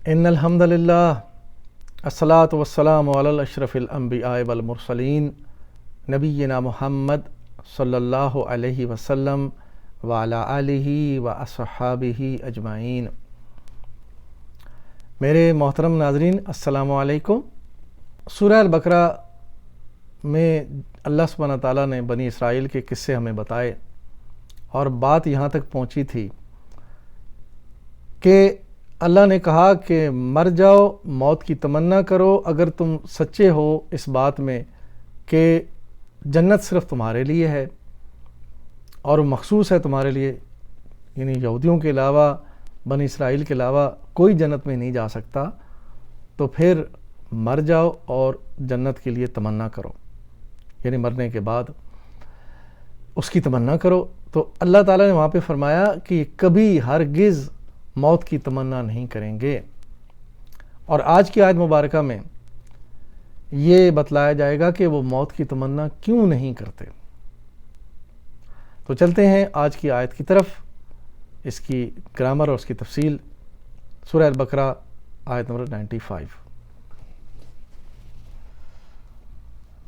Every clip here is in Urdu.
ان الحمد للہ الصلاۃ والسلام علی اشرف الانبیاء والمرسلین نبینا محمد صلی اللہ علیہ وسلم وعلی آلہ واصحابہ اجمعین۔ میرے محترم ناظرین السلام علیکم۔ سورہ البقرہ میں اللہ سبحانہ تعالیٰ نے بنی اسرائیل کے قصے ہمیں بتائے اور بات یہاں تک پہنچی تھی کہ اللہ نے کہا کہ مر جاؤ، موت کی تمنا کرو اگر تم سچے ہو اس بات میں کہ جنت صرف تمہارے لیے ہے اور مخصوص ہے تمہارے لیے، یعنی یہودیوں کے علاوہ، بنی اسرائیل کے علاوہ کوئی جنت میں نہیں جا سکتا، تو پھر مر جاؤ اور جنت کے لیے تمنا کرو، یعنی مرنے کے بعد اس کی تمنا کرو۔ تو اللہ تعالیٰ نے وہاں پہ فرمایا کہ کبھی ہرگز موت کی تمنا نہیں کریں گے۔ اور آج کی آیت مبارکہ میں یہ بتلایا جائے گا کہ وہ موت کی تمنا کیوں نہیں کرتے۔ تو چلتے ہیں آج کی آیت کی طرف، اس کی گرامر اور اس کی تفصیل۔ سورہ البقرہ آیت نمبر 95۔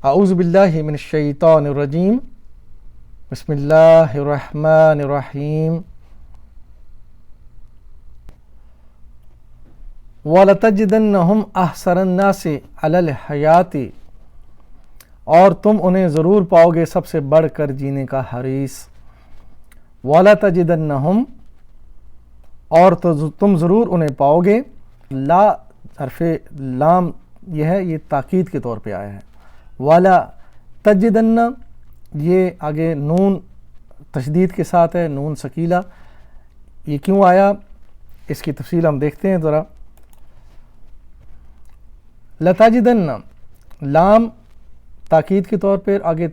اعوذ باللہ من الشیطان الرجیم، بسم اللہ الرحمن الرحیم۔ وَلَتَجِدَنَّهُمْ أَحْسَنَ النَّاسِ عَلَى الْحَيَاةِ، اور تم انہیں ضرور پاؤ گے سب سے بڑھ کر جینے کا حریص۔ وَلَتَجِدَنَّهُمْ، اور تو تم ضرور انہیں پاؤ گے، لا حرف لام یہ ہے، یہ تاکید کے طور پہ آیا ہے۔ وَلَا تَجِدَنَّ، یہ آگے نون تشدید کے ساتھ ہے، نون ثقیلہ۔ یہ کیوں آیا اس کی تفصیل ہم دیکھتے ہیں ذرا۔ لَتَجِدَنَّ لام تاکید کے طور پر، آگے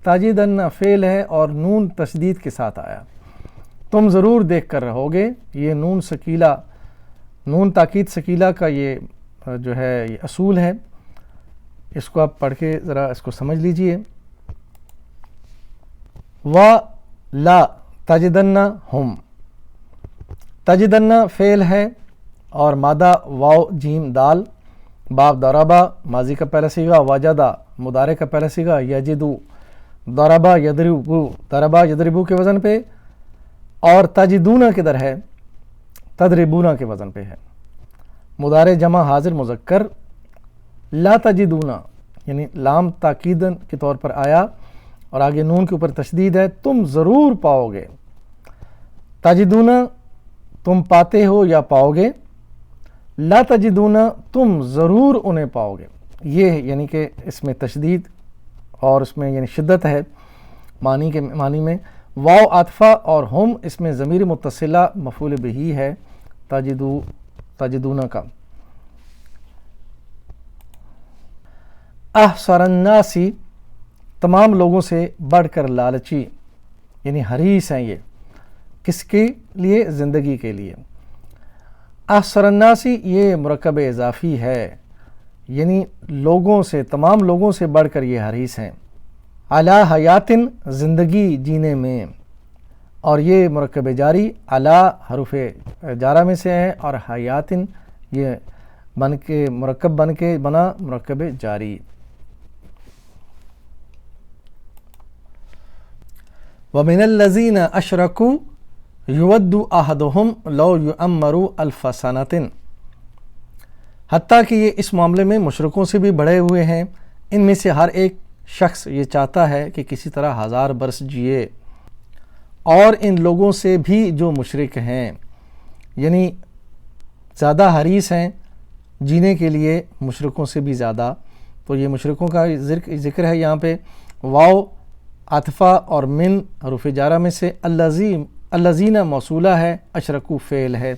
تَجِدَنَّ فعل ہے اور نون تشدید کے ساتھ آیا۔ تم ضرور دیکھ کر رہو گے، یہ نون ثقیلہ، نون تاکید ثقیلہ کا یہ جو ہے یہ اصول ہے، اس کو آپ پڑھ کے ذرا اس کو سمجھ لیجئے۔ وَلَا تَجِدَنَّهُمْ، تجدن فعل ہے اور مادہ واو جیم دال، باب ضربہ ماضی کا پہلا صیغہ، وجدہ مضارع کا پہلا صیغہ، یجدو ضربہ یضربو، ضربہ یضربو کے وزن پہ، اور تجدون کدھر ہے؟ تضربون کے وزن پہ ہے۔ مضارع جمع حاضر مذکر، لا تجدون یعنی لام تاکید کے طور پر آیا اور آگے نون کے اوپر تشدید ہے، تم ضرور پاؤ گے۔ تجدون تم پاتے ہو یا پاؤ گے، لا تجدون تم ضرور انہیں پاؤ گے، یہ یعنی کہ اس میں تشدید اور اس میں یعنی شدت ہے معنی میں۔ واو عاطفہ اور ہم اس میں ضمیر متصلہ مفعول بہ ہے تجدون کا۔ احسر الناس تمام لوگوں سے بڑھ کر لالچی، یعنی حریص ہیں یہ، کس کے لیے؟ زندگی کے لیے۔ احسر الناس یہ مرکب اضافی ہے، یعنی لوگوں سے، تمام لوگوں سے بڑھ کر یہ حریص ہیں۔ علی حیاتن زندگی جینے میں، اور یہ مرکب جاری علی حروف جارہ میں سے ہے، اور حیاتن یہ بن کے مرکب بن کے بنا مرکب جاری۔ وَمِنَ الَّذِينَ أَشْرَكُوا یود احدہم لو یعمر الف سنۃ، حتیٰ کہ یہ اس معاملے میں مشرکوں سے بھی بڑھے ہوئے ہیں، ان میں سے ہر ایک شخص یہ چاہتا ہے کہ کسی طرح 1000 برس جیے۔ اور ان لوگوں سے بھی جو مشرک ہیں، یعنی زیادہ حریص ہیں جینے کے لیے مشرکوں سے بھی زیادہ، تو یہ مشرکوں کا ذکر ہے یہاں پہ۔ واو عاطفہ اور من حروف جارہ میں سے، الذین موصولہ ہے، اشرکو فعل ہے۔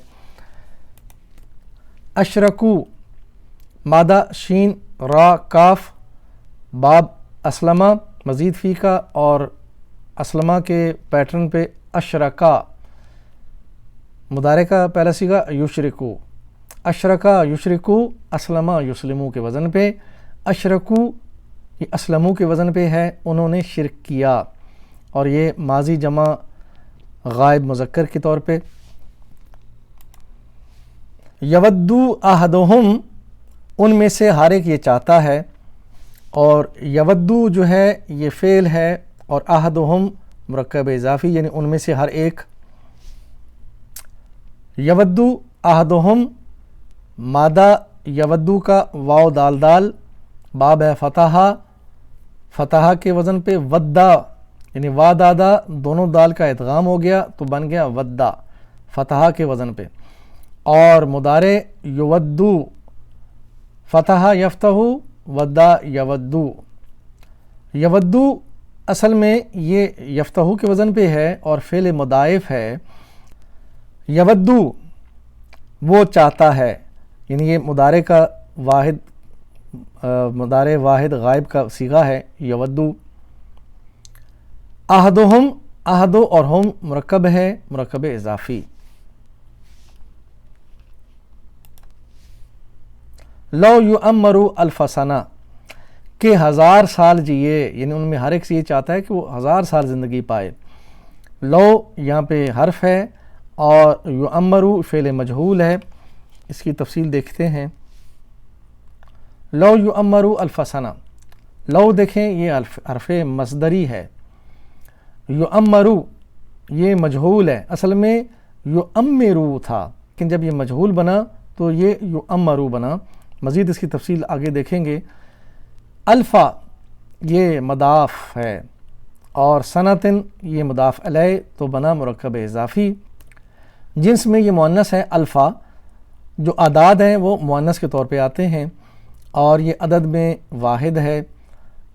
اشرکو مادہ شین را کاف، باب اسلمہ مزید فی کا، اور اسلمہ کے پیٹرن پہ اشرکا مضارع کا پہلا صیغہ یشرکو، اشرکا یشرکو، اسلمہ یسلمو کے وزن پہ، اشرکو یہ اسلمو کے وزن پہ ہے، انہوں نے شرک کیا، اور یہ ماضی جمع غائب مذکر کے طور پہ۔ یودو احدہم ان میں سے ہر ایک یہ چاہتا ہے، اور یودو جو ہے یہ فعل ہے، اور احدہم مرکب اضافی یعنی ان میں سے ہر ایک. یودو احدہم مادہ یودو کا واو دال دال، باب ہے فتحہ، فتحہ کے وزن پہ ودا یعنی وا دادا دونوں دال کا ادغام ہو گیا تو بن گیا ودا فتحہ کے وزن پہ. اور مضارع یودو فتحہ یفتح ودا یودو. یودو اصل میں یہ یفتح کے وزن پہ ہے اور فعل مضاعف ہے. یودو وہ چاہتا ہے، یعنی یہ مضارع کا مضارع واحد غائب کا صیغہ ہے یودو. احدہم احدو اور ہم مرکب ہے، مرکب اضافی. لو یعمروا الف سنہ کہ 1000 سال جیے، یعنی ان میں ہر ایک سے یہ چاہتا ہے کہ وہ 1000 سال زندگی پائے. لو یہاں پہ حرف ہے اور یعمروا فعل مجہول ہے. اس کی تفصیل دیکھتے ہیں. لو یعمروا الف سنہ، لو دیکھیں یہ حرف مصدری ہے. یعمروا یہ مجہول ہے، اصل میں یعمروا تھا لیکن جب یہ مجہول بنا تو یہ یعمروا بنا. مزید اس کی تفصیل آگے دیکھیں گے. الفا یہ مضاف ہے اور سنتن یہ مضاف علیہ تو بنا مرکب اضافی. جنس میں یہ مؤنث ہے. الفا جو اعداد ہیں وہ مؤنث کے طور پہ آتے ہیں اور یہ عدد میں واحد ہے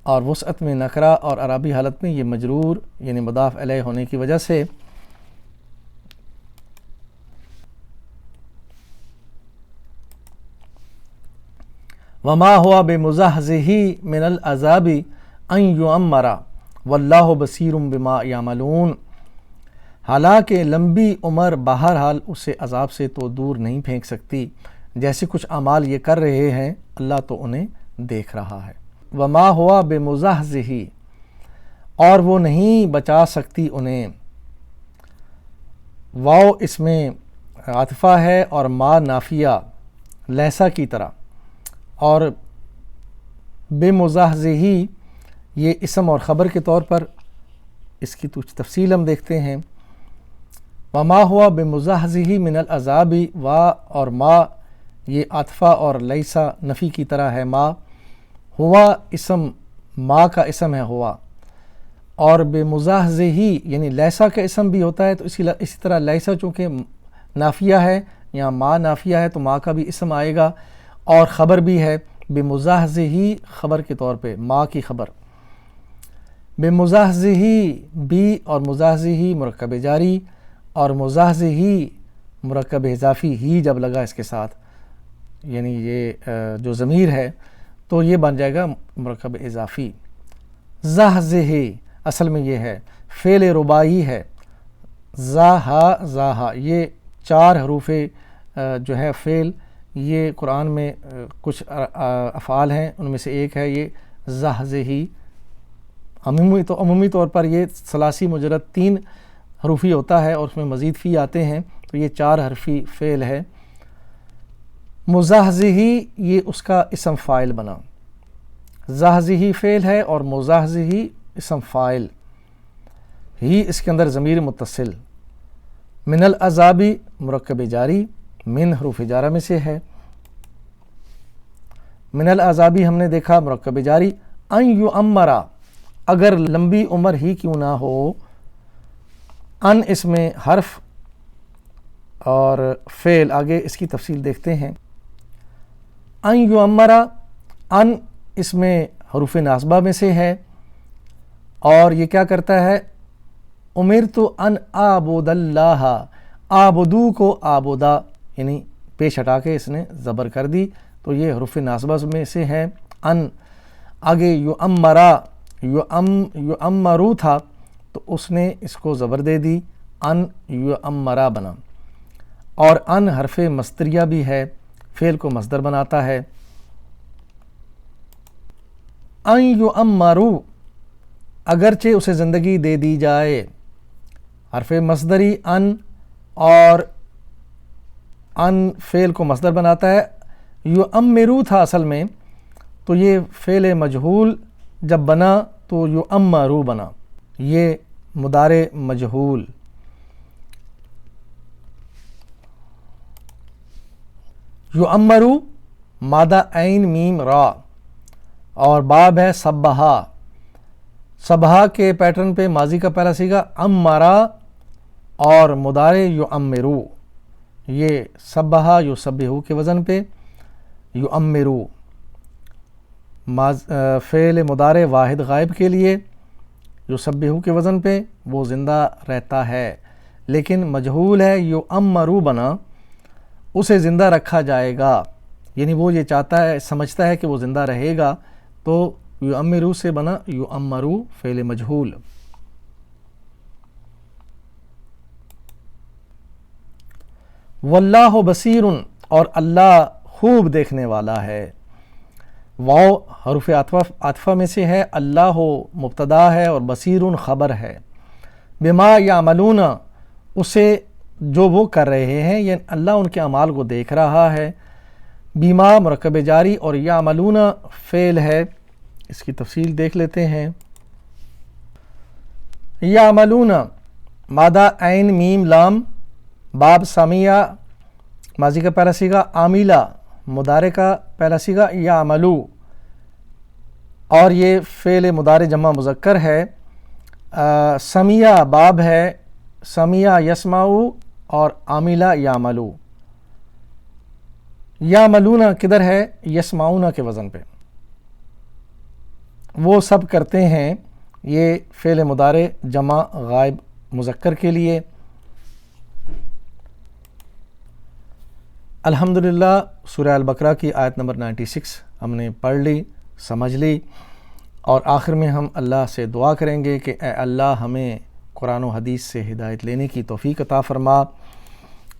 اور وسعت میں نکرہ اور اعرابی حالت میں یہ مجرور یعنی مضاف علیہ ہونے کی وجہ سے. وما ہوا بمزحزح من العذاب ان یعمر واللہ بصیر بما یعملون. حالانکہ لمبی عمر بہرحال اسے عذاب سے تو دور نہیں پھینک سکتی، جیسے کچھ اعمال یہ کر رہے ہیں اللہ تو انہیں دیکھ رہا ہے. وما ہوا بمزحزح اور وہ نہیں بچا سکتی انہیں. واو اس میں عاطفہ ہے اور ما نافیہ لیسا کی طرح، اور بمزحزح یہ اسم اور خبر کے طور پر اس کی کچھ تفصیل ہم دیکھتے ہیں. وما ہوا بمزحزح من العذاب، وا اور ما یہ عاطفہ اور لیسا نفی کی طرح ہے. ما ہوا اسم ما کا اسم ہے ہوا، اور بمزحزح یعنی لیسا کا اسم بھی ہوتا ہے تو اسی طرح لیسا چونکہ نافیہ ہے یا ما نافیہ ہے تو ما کا بھی اسم آئے گا اور خبر بھی ہے بمزحزح خبر کے طور پہ ما کی خبر. بمزحزح بھی اور مزحزح مرکب جاری اور مزحزح مرکب اضافی ہی جب لگا اس کے ساتھ یعنی یہ جو ضمیر ہے تو یہ بن جائے گا مرکب اضافی. زحزح اصل میں یہ ہے فعل رباعی ہے. زاہا یہ 4 حروف جو ہے فعل یہ قرآن میں کچھ افعال ہیں ان میں سے ایک ہے یہ زحزحی. عمومی طور پر یہ ثلاثی مجرد 3 حروفی ہوتا ہے اور اس میں مزید فی آتے ہیں تو یہ 4 حرفی فعل ہے. مزحزحی یہ اس کا اسم فاعل بنا. زحزحی فعل ہے اور مزحزحی اسم فاعل ہی اس کے اندر ضمیر متصل. من العذاب مرکب جاری من حروف جارہ میں سے ہے. من العذابی ہم نے دیکھا مرکب جاری. ان یعمر اگر لمبی عمر ہی کیوں نہ ہو. ان اس میں حرف اور فعل آگے اس کی تفصیل دیکھتے ہیں. ان یعمر ان اس میں حروف ناصبہ میں سے ہے اور یہ کیا کرتا ہے امرت ان اعبد اللہ. آبدو کو آبدا یعنی پیش ہٹا کے اس نے زبر کر دی تو یہ حروف ناصبہ میں سے ہے. ان آگے یعمرا یعمرو تھا تو اس نے اس کو زبر دے دی ان یعمرا بنا. اور ان حرف مصدریہ بھی ہے فعل کو مصدر بناتا ہے. ان یعمرو اگرچہ اسے زندگی دے دی جائے. حرف مصدری ان اور ان فعل کو مصدر بناتا ہے. یؤمرو تھا اصل میں، تو یہ فعل مجہول جب بنا تو یؤمرو بنا. یہ مضارع مجہول. یؤمرو مادہ عین میم را، اور باب ہے سبہا. سبہا کے پیٹرن پہ ماضی کا پہلا صیغہ امرا اور مضارع یؤمرو. یہ سبہا یسبحو کے وزن پہ یؤمرو. فعل مضارع واحد غائب کے لیے یسبحو کے وزن پہ وہ زندہ رہتا ہے، لیکن مجہول ہے یؤمرو بنا، اسے زندہ رکھا جائے گا. یعنی وہ یہ چاہتا ہے، سمجھتا ہے کہ وہ زندہ رہے گا، تو یؤمرو سے بنا یؤمرو فعل مجہول. واللہ بصیر، اور اللہ خوب دیکھنے والا ہے. واو حروف عطفہ میں سے ہے، اللہ مبتدا ہے اور بصیر خبر ہے. بما یعملون، اسے جو وہ کر رہے ہیں، یعنی اللہ ان کے اعمال کو دیکھ رہا ہے. بما مرکب جاری اور یعملون فعل ہے. اس کی تفصیل دیکھ لیتے ہیں. یعملون مادہ عین میم لام، باب سمیہ ماضی کا پہلا صیغہ، عاملہ مضارع کا پہلا صیغہ یعملو، اور یہ فعل مضارع جمع مذکر ہے. سمیہ باب ہے، سمیہ یسمعو اور عاملہ یعملو. یعملون کدھر ہے؟ یسمعون کے وزن پہ. وہ سب کرتے ہیں، یہ فعل مضارع جمع غائب مذکر کے لیے. الحمدللہ سورہ البقرہ کی آیت نمبر 96 ہم نے پڑھ لی، سمجھ لی، اور آخر میں ہم اللہ سے دعا کریں گے کہ اے اللہ ہمیں قرآن و حدیث سے ہدایت لینے کی توفیق عطا فرما،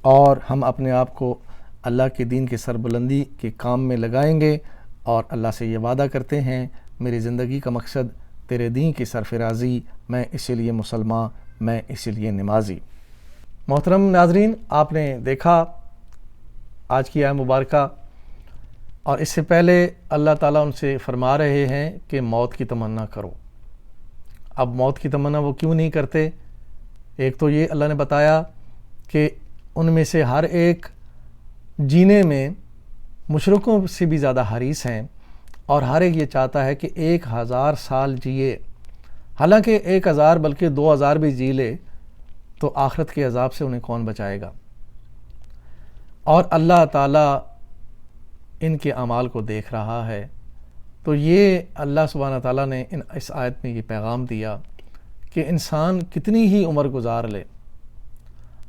اور ہم اپنے آپ کو اللہ کے دین کی سربلندی کے کام میں لگائیں گے، اور اللہ سے یہ وعدہ کرتے ہیں میری زندگی کا مقصد تیرے دین کی سرفرازی، میں اسی لیے مسلمان، میں اسی لیے نمازی. محترم ناظرین، آپ نے دیکھا آج کی آیت مبارکہ، اور اس سے پہلے اللہ تعالیٰ ان سے فرما رہے ہیں کہ موت کی تمنا کرو. اب موت کی تمنا وہ کیوں نہیں کرتے؟ ایک تو یہ اللہ نے بتایا کہ ان میں سے ہر ایک جینے میں مشرکوں سے بھی زیادہ حریص ہیں، اور ہر ایک یہ چاہتا ہے کہ 1000 سال جیے. حالانکہ 1000 بلکہ 2000 بھی جی لے تو آخرت کے عذاب سے انہیں کون بچائے گا؟ اور اللہ تعالیٰ ان کے اعمال کو دیکھ رہا ہے. تو یہ اللہ سبحانہ تعالیٰ نے اس آیت میں یہ پیغام دیا کہ انسان کتنی ہی عمر گزار لے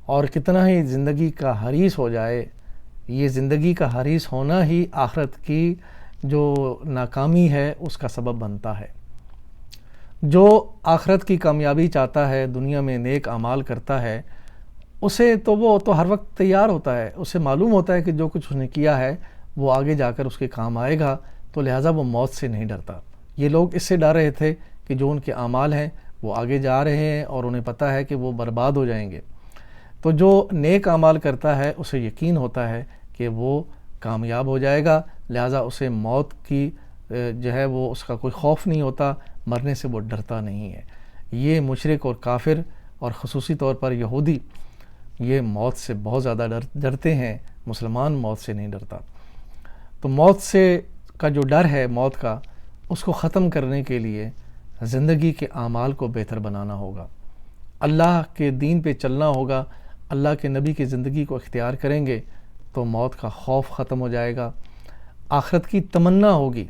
اور کتنا ہی زندگی کا حریص ہو جائے، یہ زندگی کا حریص ہونا ہی آخرت کی جو ناکامی ہے اس کا سبب بنتا ہے. جو آخرت کی کامیابی چاہتا ہے، دنیا میں نیک اعمال کرتا ہے، اسے تو وہ تو ہر وقت تیار ہوتا ہے، اسے معلوم ہوتا ہے کہ جو کچھ اس نے کیا ہے وہ آگے جا کر اس کے کام آئے گا، تو لہٰذا وہ موت سے نہیں ڈرتا. یہ لوگ اس سے ڈر رہے تھے کہ جو ان کے اعمال ہیں وہ آگے جا رہے ہیں اور انہیں پتہ ہے کہ وہ برباد ہو جائیں گے. تو جو نیک اعمال کرتا ہے اسے یقین ہوتا ہے کہ وہ کامیاب ہو جائے گا، لہٰذا اسے موت کی جو ہے وہ اس کا کوئی خوف نہیں ہوتا، مرنے سے وہ ڈرتا نہیں ہے. یہ مشرک اور کافر اور خصوصی طور پر یہودی یہ موت سے بہت زیادہ ڈرتے ہیں، مسلمان موت سے نہیں ڈرتا. تو موت سے کا جو ڈر ہے موت کا، اس کو ختم کرنے کے لیے زندگی کے اعمال کو بہتر بنانا ہوگا، اللہ کے دین پہ چلنا ہوگا. اللہ کے نبی کی زندگی کو اختیار کریں گے تو موت کا خوف ختم ہو جائے گا، آخرت کی تمنا ہوگی.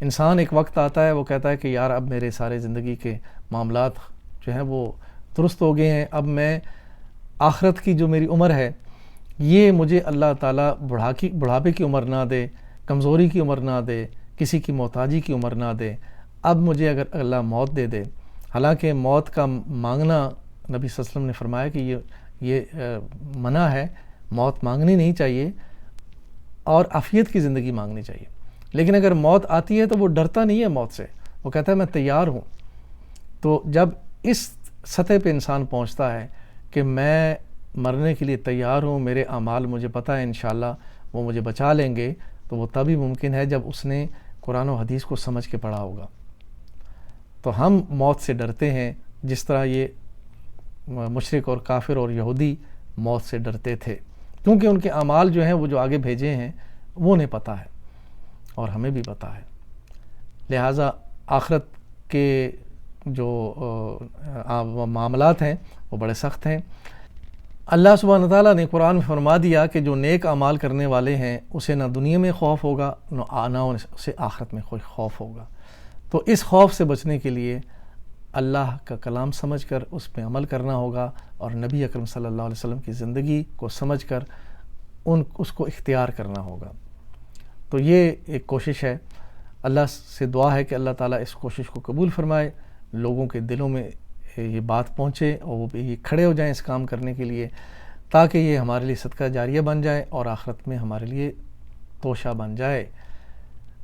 انسان ایک وقت آتا ہے وہ کہتا ہے کہ یار اب میرے سارے زندگی کے معاملات جو ہیں وہ درست ہو گئے ہیں، اب میں آخرت کی جو میری عمر ہے یہ مجھے اللہ تعالیٰ بڑھاپے کی عمر نہ دے، کمزوری کی عمر نہ دے، کسی کی محتاجی کی عمر نہ دے. اب مجھے اگر اللہ موت دے دے، حالانکہ موت کا مانگنا نبی صلی اللہ علیہ وسلم نے فرمایا کہ یہ منع ہے، موت مانگنی نہیں چاہیے اور عافیت کی زندگی مانگنی چاہیے. لیکن اگر موت آتی ہے تو وہ ڈرتا نہیں ہے موت سے، وہ کہتا ہے میں تیار ہوں. تو جب اس سطح پہ انسان پہنچتا ہے کہ میں مرنے کے لیے تیار ہوں، میرے اعمال مجھے پتہ ہے انشاءاللہ وہ مجھے بچا لیں گے، تو وہ تبھی ممکن ہے جب اس نے قرآن و حدیث کو سمجھ کے پڑھا ہوگا۔ تو ہم موت سے ڈرتے ہیں جس طرح یہ مشرک اور کافر اور یہودی موت سے ڈرتے تھے، کیونکہ ان کے اعمال جو ہیں وہ جو آگے بھیجے ہیں وہ انہیں پتہ ہے اور ہمیں بھی پتہ ہے۔ لہٰذا آخرت کے جو معاملات ہیں وہ بڑے سخت ہیں۔ اللہ سبحانہ تعالیٰ نے قرآن میں فرما دیا کہ جو نیک اعمال کرنے والے ہیں اسے نہ دنیا میں خوف ہوگا نہ اسے آخرت میں کوئی خوف ہوگا۔ تو اس خوف سے بچنے کے لیے اللہ کا کلام سمجھ کر اس پہ عمل کرنا ہوگا، اور نبی اکرم صلی اللہ علیہ وسلم کی زندگی کو سمجھ کر اس کو اختیار کرنا ہوگا۔ تو یہ ایک کوشش ہے، اللہ سے دعا ہے کہ اللہ تعالیٰ اس کوشش کو قبول فرمائے، لوگوں کے دلوں میں یہ بات پہنچے اور وہ بھی کھڑے ہو جائیں اس کام کرنے کے لیے، تاکہ یہ ہمارے لیے صدقہ جاریہ بن جائے اور آخرت میں ہمارے لیے توشہ بن جائے۔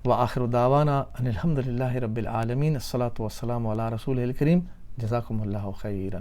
وآخر دعوانا ان الحمد للہ رب العالمین، الصلاۃ والسلام علی رسول الکریم، جزاکم اللہ خیرا۔